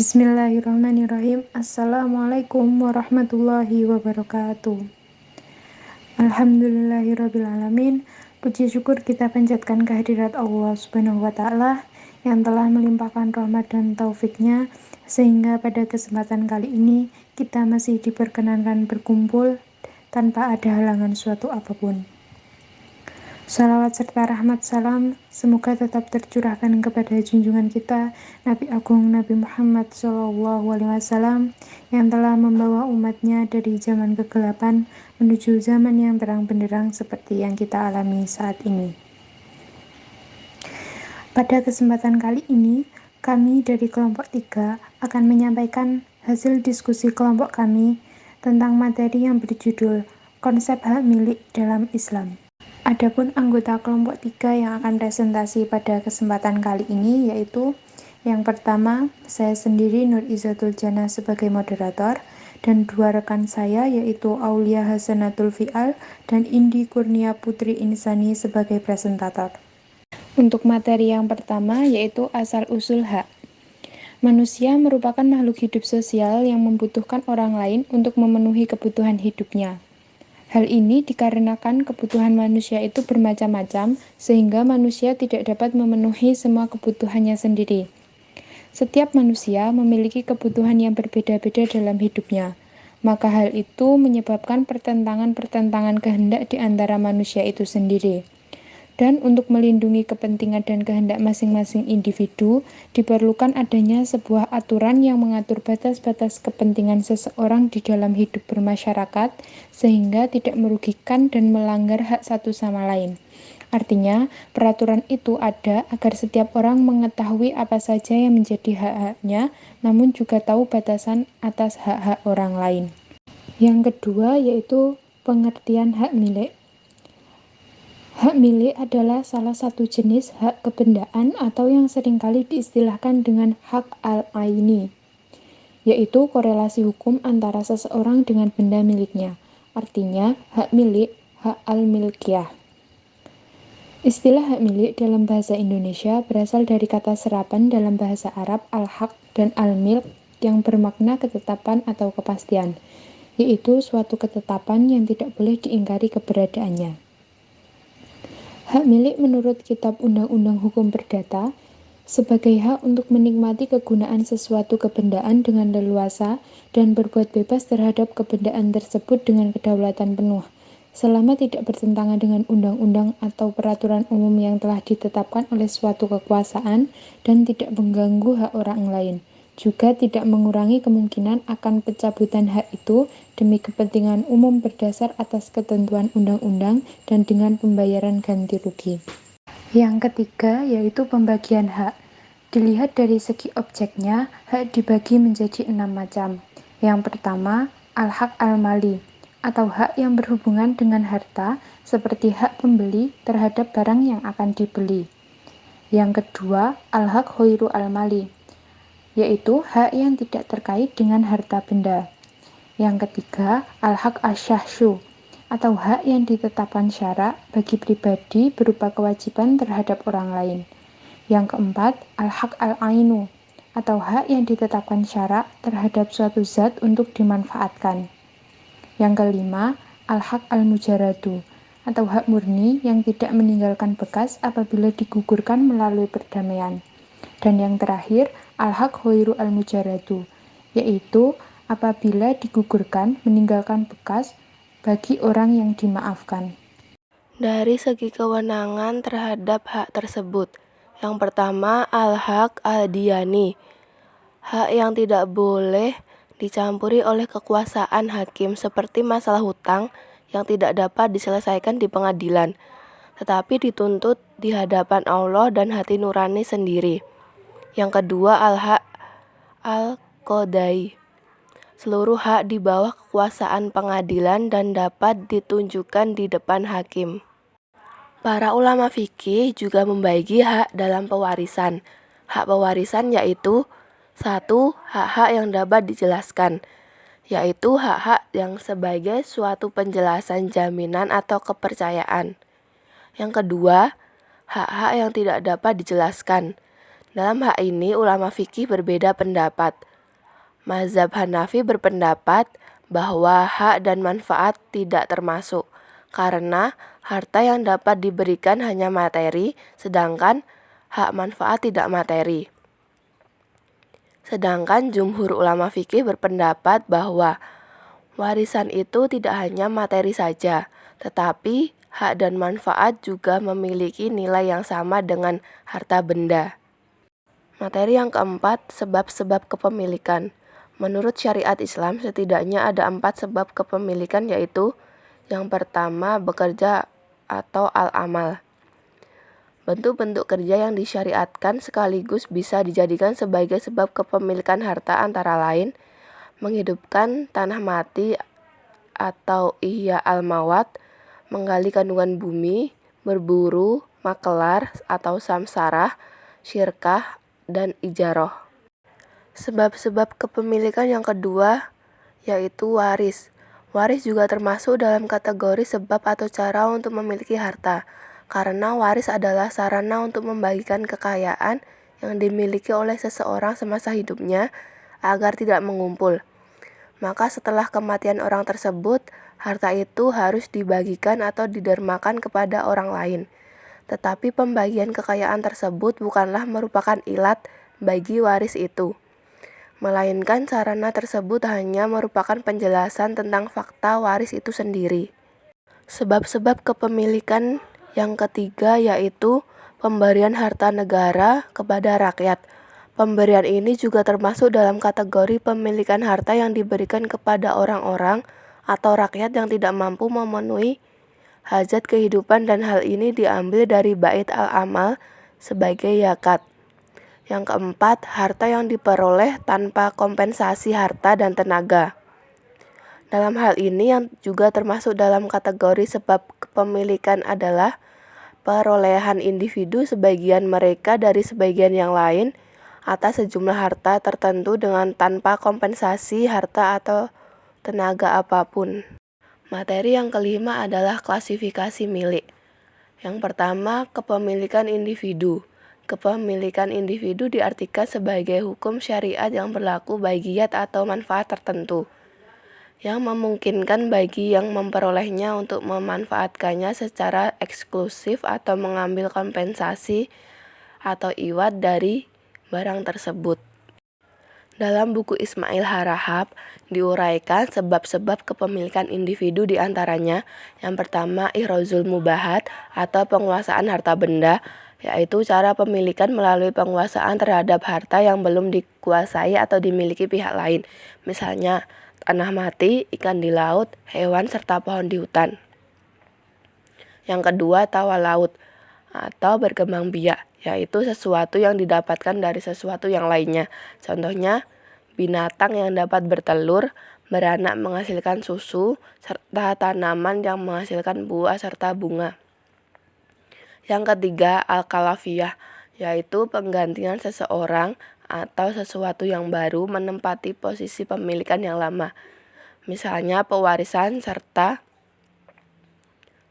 Bismillahirrahmanirrahim. Assalamualaikum warahmatullahi wabarakatuh. Alhamdulillahirrabbilalamin. Puji syukur kita panjatkan kehadirat Allah Subhanahu wa Ta'ala yang telah melimpahkan rahmat dan taufiknya, sehingga pada kesempatan kali ini kita masih diperkenankan berkumpul tanpa ada halangan suatu apapun. Salawat serta rahmat salam semoga tetap tercurahkan kepada junjungan kita Nabi Agung Nabi Muhammad SAW yang telah membawa umatnya dari zaman kegelapan menuju zaman yang terang benderang seperti yang kita alami saat ini. Pada kesempatan kali ini, kami dari kelompok 3 akan menyampaikan hasil diskusi kelompok kami tentang materi yang berjudul Konsep Hak Milik dalam Islam. Adapun anggota kelompok 3 yang akan presentasi pada kesempatan kali ini yaitu yang pertama, saya sendiri Nur Izzatul Jannah sebagai moderator dan dua rekan saya yaitu Aulia Hasanatul Fi'al dan Indi Kurnia Putri Insani sebagai presentator. Untuk materi yang pertama yaitu asal-usul hak. Manusia merupakan makhluk hidup sosial yang membutuhkan orang lain untuk memenuhi kebutuhan hidupnya. Hal ini dikarenakan kebutuhan manusia itu bermacam-macam, sehingga manusia tidak dapat memenuhi semua kebutuhannya sendiri. Setiap manusia memiliki kebutuhan yang berbeda-beda dalam hidupnya, maka hal itu menyebabkan pertentangan-pertentangan kehendak di antara manusia itu sendiri. Dan untuk melindungi kepentingan dan kehendak masing-masing individu, diperlukan adanya sebuah aturan yang mengatur batas-batas kepentingan seseorang di dalam hidup bermasyarakat, sehingga tidak merugikan dan melanggar hak satu sama lain. Artinya, peraturan itu ada agar setiap orang mengetahui apa saja yang menjadi hak-haknya, namun juga tahu batasan atas hak-hak orang lain. Yang kedua yaitu pengertian hak milik. Hak milik adalah salah satu jenis hak kebendaan atau yang seringkali diistilahkan dengan hak al-aini, yaitu korelasi hukum antara seseorang dengan benda miliknya. Artinya, hak milik, hak al-milkiyah. Istilah hak milik dalam bahasa Indonesia berasal dari kata serapan dalam bahasa Arab al-haq dan al-milk yang bermakna ketetapan atau kepastian, yaitu suatu ketetapan yang tidak boleh diingkari keberadaannya. Hak milik menurut Kitab Undang-Undang Hukum Perdata sebagai hak untuk menikmati kegunaan sesuatu kebendaan dengan leluasa dan berbuat bebas terhadap kebendaan tersebut dengan kedaulatan penuh, selama tidak bertentangan dengan undang-undang atau peraturan umum yang telah ditetapkan oleh suatu kekuasaan dan tidak mengganggu hak orang lain. Juga tidak mengurangi kemungkinan akan pencabutan hak itu demi kepentingan umum berdasar atas ketentuan undang-undang dan dengan pembayaran ganti rugi. Yang ketiga yaitu pembagian hak. Dilihat dari segi objeknya, hak dibagi menjadi 6 macam. Yang pertama, al-haq al-mali, atau hak yang berhubungan dengan harta, seperti hak pembeli terhadap barang yang akan dibeli. Yang kedua, al-haq khairu al-mali, yaitu hak yang tidak terkait dengan harta benda. Yang ketiga, al-haq asyahsyu, atau hak yang ditetapkan syara bagi pribadi berupa kewajiban terhadap orang lain. Yang keempat, al-haq al-ainu, atau hak yang ditetapkan syara terhadap suatu zat untuk dimanfaatkan. Yang kelima, al-haq al-mujaradu, atau hak murni yang tidak meninggalkan bekas apabila digugurkan melalui perdamaian. Dan yang terakhir, al-haq khairu al-mujaradu, yaitu apabila digugurkan meninggalkan bekas bagi orang yang dimaafkan. Dari segi kewenangan terhadap hak tersebut, yang pertama al-haq al-diyani, hak yang tidak boleh dicampuri oleh kekuasaan hakim seperti masalah hutang yang tidak dapat diselesaikan di pengadilan, tetapi dituntut di hadapan Allah dan hati nurani sendiri. Yang kedua al-haq al-qadai, seluruh hak di bawah kekuasaan pengadilan dan dapat ditunjukkan di depan hakim. Para ulama fikih juga membagi hak dalam pewarisan. Hak pewarisan yaitu 1. Hak-hak yang dapat dijelaskan, yaitu hak-hak yang sebagai suatu penjelasan jaminan atau kepercayaan. Yang kedua, hak-hak yang tidak dapat dijelaskan. Dalam hal ini ulama fikih berbeda pendapat. Mazhab Hanafi berpendapat bahwa hak dan manfaat tidak termasuk, karena harta yang dapat diberikan hanya materi, sedangkan hak manfaat tidak materi. Sedangkan jumhur ulama fikih berpendapat bahwa warisan itu tidak hanya materi saja, tetapi hak dan manfaat juga memiliki nilai yang sama dengan harta benda. Materi yang keempat, sebab-sebab kepemilikan. Menurut syariat Islam, setidaknya ada 4 sebab kepemilikan, yaitu yang pertama, bekerja atau al-amal. Bentuk-bentuk kerja yang disyariatkan sekaligus bisa dijadikan sebagai sebab kepemilikan harta, antara lain menghidupkan tanah mati atau ihya al-mawat, menggali kandungan bumi, berburu, makelar atau samsarah, syirkah, dan ijaroh. Sebab-sebab kepemilikan yang kedua yaitu waris. Waris juga termasuk dalam kategori sebab atau cara untuk memiliki harta, karena waris adalah sarana untuk membagikan kekayaan yang dimiliki oleh seseorang semasa hidupnya agar tidak mengumpul. Maka setelah kematian orang tersebut, harta itu harus dibagikan atau didermakan kepada orang lain. Tetapi pembagian kekayaan tersebut bukanlah merupakan ilat bagi waris itu, melainkan sarana tersebut hanya merupakan penjelasan tentang fakta waris itu sendiri. Sebab-sebab kepemilikan yang ketiga yaitu pemberian harta negara kepada rakyat. Pemberian ini juga termasuk dalam kategori pemilikan harta yang diberikan kepada orang-orang atau rakyat yang tidak mampu memenuhi hajat kehidupan, dan hal ini diambil dari bait al-amal sebagai zakat. Yang keempat, harta yang diperoleh tanpa kompensasi harta dan tenaga. Dalam hal ini yang juga termasuk dalam kategori sebab kepemilikan adalah perolehan individu sebagian mereka dari sebagian yang lain atas sejumlah harta tertentu dengan tanpa kompensasi harta atau tenaga apapun. Materi yang kelima adalah klasifikasi milik. Yang pertama, kepemilikan individu. Kepemilikan individu diartikan sebagai hukum syariat yang berlaku bagiat atau manfaat tertentu, yang memungkinkan bagi yang memperolehnya untuk memanfaatkannya secara eksklusif atau mengambil kompensasi atau iwat dari barang tersebut. Dalam buku Ismail Harahap diuraikan sebab-sebab kepemilikan individu, diantaranya yang pertama ihrozul mubahat atau penguasaan harta benda, yaitu cara pemilikan melalui penguasaan terhadap harta yang belum dikuasai atau dimiliki pihak lain, misalnya tanah mati, ikan di laut, hewan, serta pohon di hutan. Yang kedua, tawar laut atau berkembang biak, yaitu sesuatu yang didapatkan dari sesuatu yang lainnya. Contohnya, binatang yang dapat bertelur, beranak menghasilkan susu, serta tanaman yang menghasilkan buah serta bunga. Yang ketiga, al-kalafiyah, yaitu penggantian seseorang atau sesuatu yang baru menempati posisi pemilikan yang lama. Misalnya pewarisan serta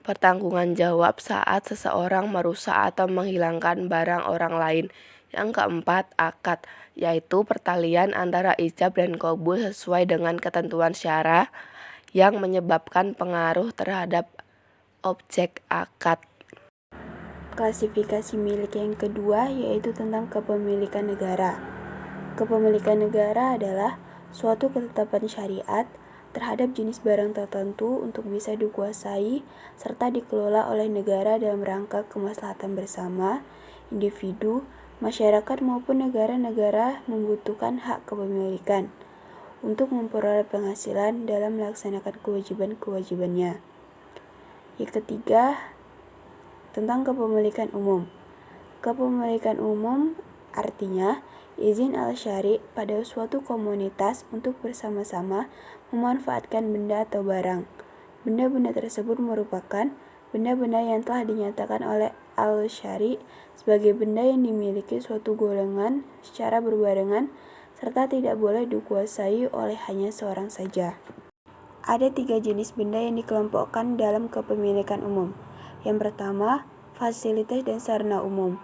pertanggungan jawab saat seseorang merusak atau menghilangkan barang orang lain. Yang keempat, akad, yaitu pertalian antara ijab dan qabul sesuai dengan ketentuan syara yang menyebabkan pengaruh terhadap objek akad. Klasifikasi milik yang kedua yaitu tentang kepemilikan negara. Kepemilikan negara adalah suatu ketetapan syariat terhadap jenis barang tertentu untuk bisa dikuasai serta dikelola oleh negara dalam rangka kemaslahatan bersama. Individu, masyarakat maupun negara-negara membutuhkan hak kepemilikan untuk memperoleh penghasilan dalam melaksanakan kewajiban-kewajibannya. Yang ketiga, tentang kepemilikan umum. Kepemilikan umum artinya izin al-syari' pada suatu komunitas untuk bersama-sama memanfaatkan benda atau barang. Benda-benda tersebut merupakan benda-benda yang telah dinyatakan oleh al-syari' sebagai benda yang dimiliki suatu golongan secara berbarengan serta tidak boleh dikuasai oleh hanya seorang saja. Ada 3 jenis benda yang dikelompokkan dalam kepemilikan umum. Yang pertama, fasilitas dan sarana umum.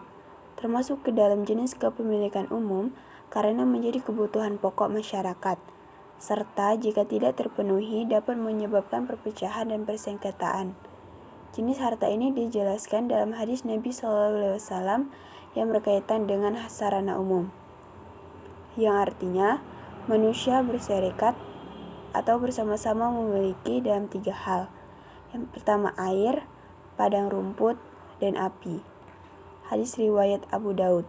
termasuk ke dalam jenis kepemilikan umum karena menjadi kebutuhan pokok masyarakat, serta jika tidak terpenuhi dapat menyebabkan perpecahan dan persengketaan. Jenis harta ini dijelaskan dalam hadis Nabi SAW yang berkaitan dengan sarana umum, yang artinya manusia berserikat atau bersama-sama memiliki dalam 3 hal. Yang pertama air, padang rumput, dan api. Hadis riwayat Abu Daud.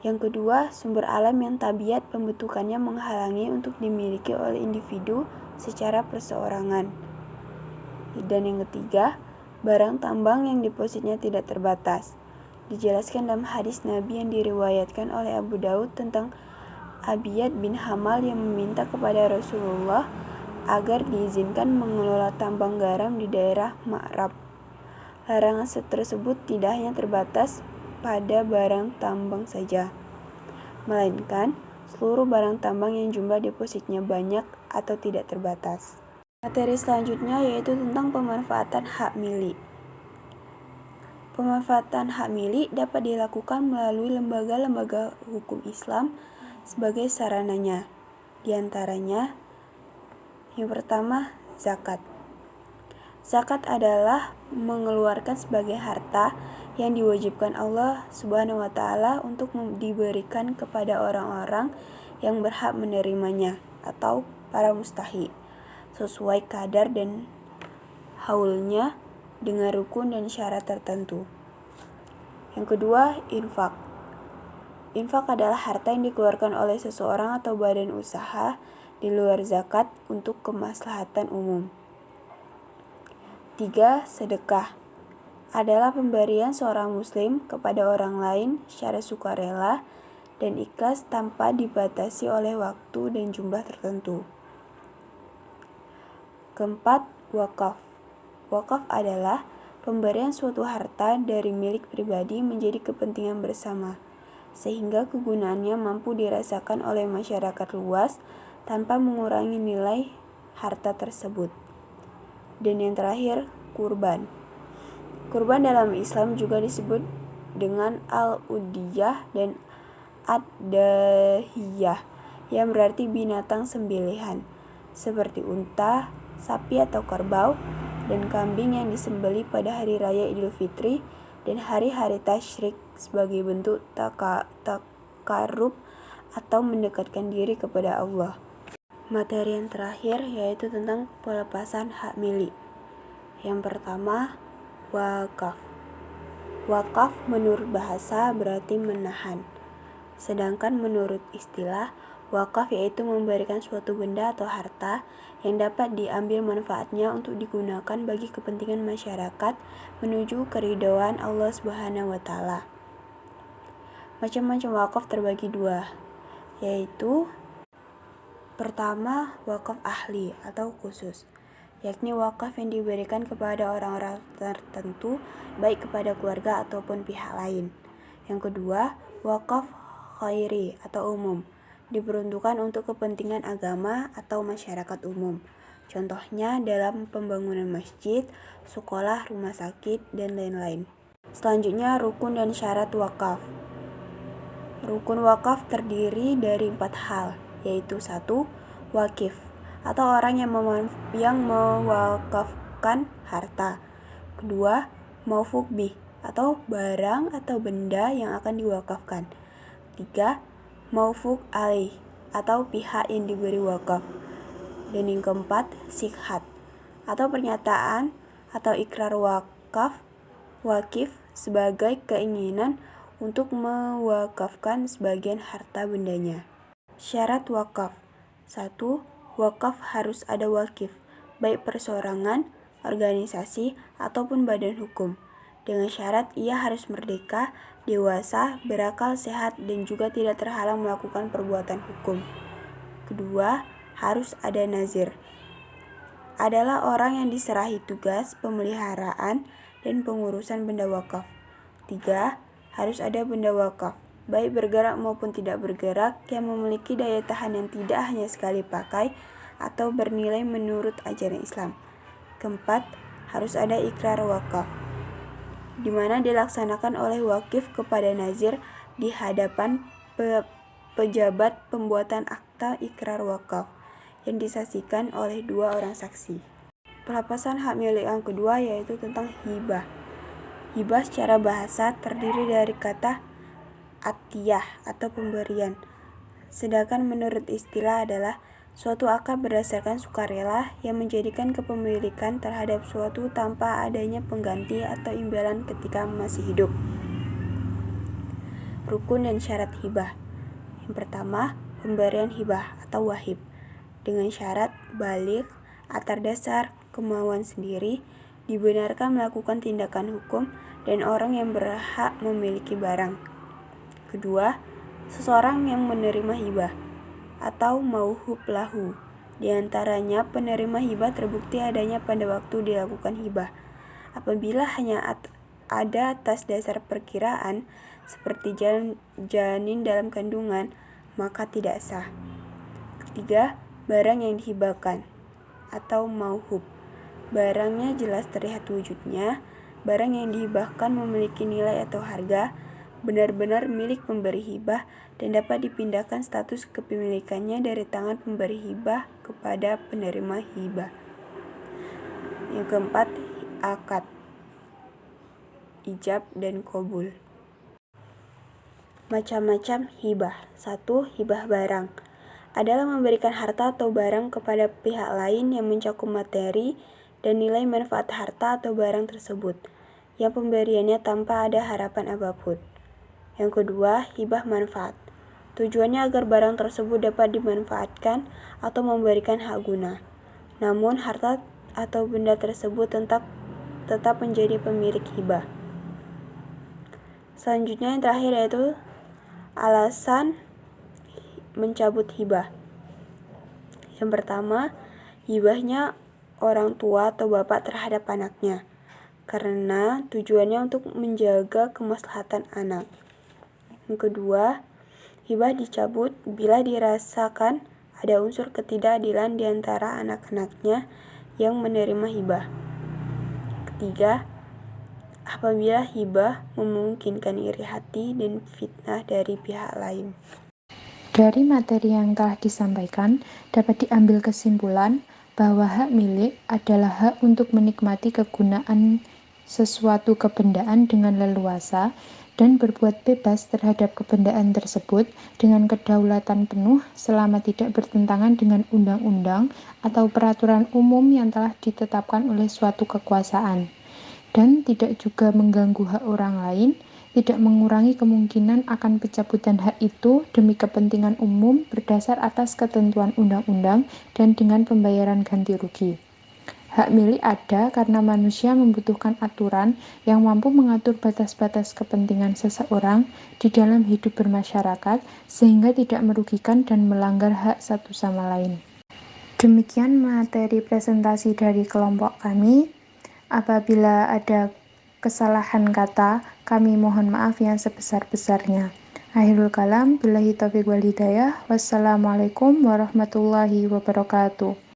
Yang kedua, sumber alam yang tabiat pembentukannya menghalangi untuk dimiliki oleh individu secara perseorangan. Dan yang ketiga, barang tambang yang depositnya tidak terbatas. Dijelaskan dalam hadis Nabi yang diriwayatkan oleh Abu Daud tentang Abiyad bin Hamal yang meminta kepada Rasulullah agar diizinkan mengelola tambang garam di daerah Ma'rab. Larangan tersebut tidak hanya terbatas pada barang tambang saja, melainkan seluruh barang tambang yang jumlah depositnya banyak atau tidak terbatas. Materi selanjutnya yaitu tentang pemanfaatan hak milik. Pemanfaatan hak milik dapat dilakukan melalui lembaga-lembaga hukum Islam sebagai sarananya. Di antaranya, yang pertama, zakat. Zakat adalah mengeluarkan sebagai harta yang diwajibkan Allah Subhanahu wa Ta'ala untuk diberikan kepada orang-orang yang berhak menerimanya atau para mustahik, sesuai kadar dan haulnya dengan rukun dan syarat tertentu. Yang kedua, infak. Infak adalah harta yang dikeluarkan oleh seseorang atau badan usaha di luar zakat untuk kemaslahatan umum. 3. Sedekah adalah pemberian seorang muslim kepada orang lain secara sukarela dan ikhlas tanpa dibatasi oleh waktu dan jumlah tertentu. Keempat, wakaf. Wakaf adalah pemberian suatu harta dari milik pribadi menjadi kepentingan bersama, sehingga kegunaannya mampu dirasakan oleh masyarakat luas tanpa mengurangi nilai harta tersebut. Dan yang terakhir, kurban. Kurban dalam Islam juga disebut dengan al-udhiyah dan ad-dahiyah, yang berarti binatang sembelihan, seperti unta, sapi atau kerbau, dan kambing yang disembelih pada hari raya Idul Fitri dan hari-hari tasyrik sebagai bentuk takarrub atau mendekatkan diri kepada Allah. Materi yang terakhir yaitu tentang pelepasan hak milik. Yang pertama, wakaf. Wakaf menurut bahasa berarti menahan. Sedangkan menurut istilah, wakaf yaitu memberikan suatu benda atau harta yang dapat diambil manfaatnya untuk digunakan bagi kepentingan masyarakat menuju keridhaan Allah Subhanahu wa Ta'ala. Macam-macam wakaf terbagi 2, yaitu pertama, wakaf ahli atau khusus, yakni wakaf yang diberikan kepada orang-orang tertentu, baik kepada keluarga ataupun pihak lain. Yang kedua, wakaf khairi atau umum, diperuntukkan untuk kepentingan agama atau masyarakat umum. Contohnya dalam pembangunan masjid, sekolah, rumah sakit, dan lain-lain. Selanjutnya, rukun dan syarat wakaf. Rukun wakaf terdiri dari 4 hal, yaitu 1. Wakif atau orang yang mewakafkan harta. 2. Maufuq bih atau barang atau benda yang akan diwakafkan. 3. Maufuq alaih atau pihak yang diberi wakaf. Dan yang keempat, sikhat atau pernyataan atau ikrar wakif sebagai keinginan untuk mewakafkan sebagian harta bendanya. Syarat wakaf. 1. Wakaf harus ada wakif, baik perseorangan, organisasi, ataupun badan hukum. Dengan syarat ia harus merdeka, dewasa, berakal sehat, dan juga tidak terhalang melakukan perbuatan hukum. Kedua, harus ada nazir. Adalah orang yang diserahi tugas pemeliharaan dan pengurusan benda wakaf. 3. Harus ada benda wakaf, baik bergerak maupun tidak bergerak, yang memiliki daya tahan yang tidak hanya sekali pakai atau bernilai menurut ajaran Islam. Keempat, harus ada ikrar wakaf. di mana dilaksanakan oleh wakif kepada nazir di hadapan pejabat pembuatan akta ikrar wakaf yang disaksikan oleh 2 orang saksi. Pelepasan hak milik yang kedua yaitu tentang hibah. Hibah secara bahasa terdiri dari kata atiyah atau pemberian, sedangkan menurut istilah adalah suatu akad berdasarkan sukarela yang menjadikan kepemilikan terhadap suatu tanpa adanya pengganti atau imbalan ketika masih hidup. Rukun dan syarat hibah. Yang pertama, pemberian hibah atau wahib dengan syarat baligh atas dasar kemauan sendiri, dibenarkan melakukan tindakan hukum, dan orang yang berhak memiliki barang. Kedua, seseorang yang menerima hibah atau mauhub lahu. Di antaranya penerima hibah terbukti adanya pada waktu dilakukan hibah. Apabila hanya ada atas dasar perkiraan seperti janin dalam kandungan, maka tidak sah. Ketiga, barang yang dihibahkan atau mauhub. Barangnya jelas terlihat wujudnya. Barang yang dihibahkan memiliki nilai atau harga, benar-benar milik pemberi hibah, dan dapat dipindahkan status kepemilikannya dari tangan pemberi hibah kepada penerima hibah. Yang keempat, akad, ijab dan qabul. Macam-macam hibah. 1. Hibah barang adalah memberikan harta atau barang kepada pihak lain yang mencakup materi dan nilai manfaat harta atau barang tersebut, yang pemberiannya tanpa ada harapan apapun. Yang kedua, hibah manfaat. Tujuannya agar barang tersebut dapat dimanfaatkan atau memberikan hak guna. Namun, harta atau benda tersebut tetap menjadi pemilik hibah. Selanjutnya yang terakhir yaitu alasan mencabut hibah. Yang pertama, hibahnya orang tua atau bapak terhadap anaknya, karena tujuannya untuk menjaga kemaslahatan anak. Yang kedua, hibah dicabut bila dirasakan ada unsur ketidakadilan di antara anak-anaknya yang menerima hibah. Ketiga, apabila hibah memungkinkan iri hati dan fitnah dari pihak lain. Dari materi yang telah disampaikan, dapat diambil kesimpulan bahwa hak milik adalah hak untuk menikmati kegunaan sesuatu kebendaan dengan leluasa dan berbuat bebas terhadap kebendaan tersebut dengan kedaulatan penuh selama tidak bertentangan dengan undang-undang atau peraturan umum yang telah ditetapkan oleh suatu kekuasaan, dan tidak juga mengganggu hak orang lain, tidak mengurangi kemungkinan akan pencabutan hak itu demi kepentingan umum berdasar atas ketentuan undang-undang dan dengan pembayaran ganti rugi. Hak milik ada karena manusia membutuhkan aturan yang mampu mengatur batas-batas kepentingan seseorang di dalam hidup bermasyarakat sehingga tidak merugikan dan melanggar hak satu sama lain. Demikian materi presentasi dari kelompok kami. Apabila ada kesalahan kata, kami mohon maaf yang sebesar-besarnya. Akhirul kalam, billahi taufiq wal hidayah. Wassalamualaikum warahmatullahi wabarakatuh.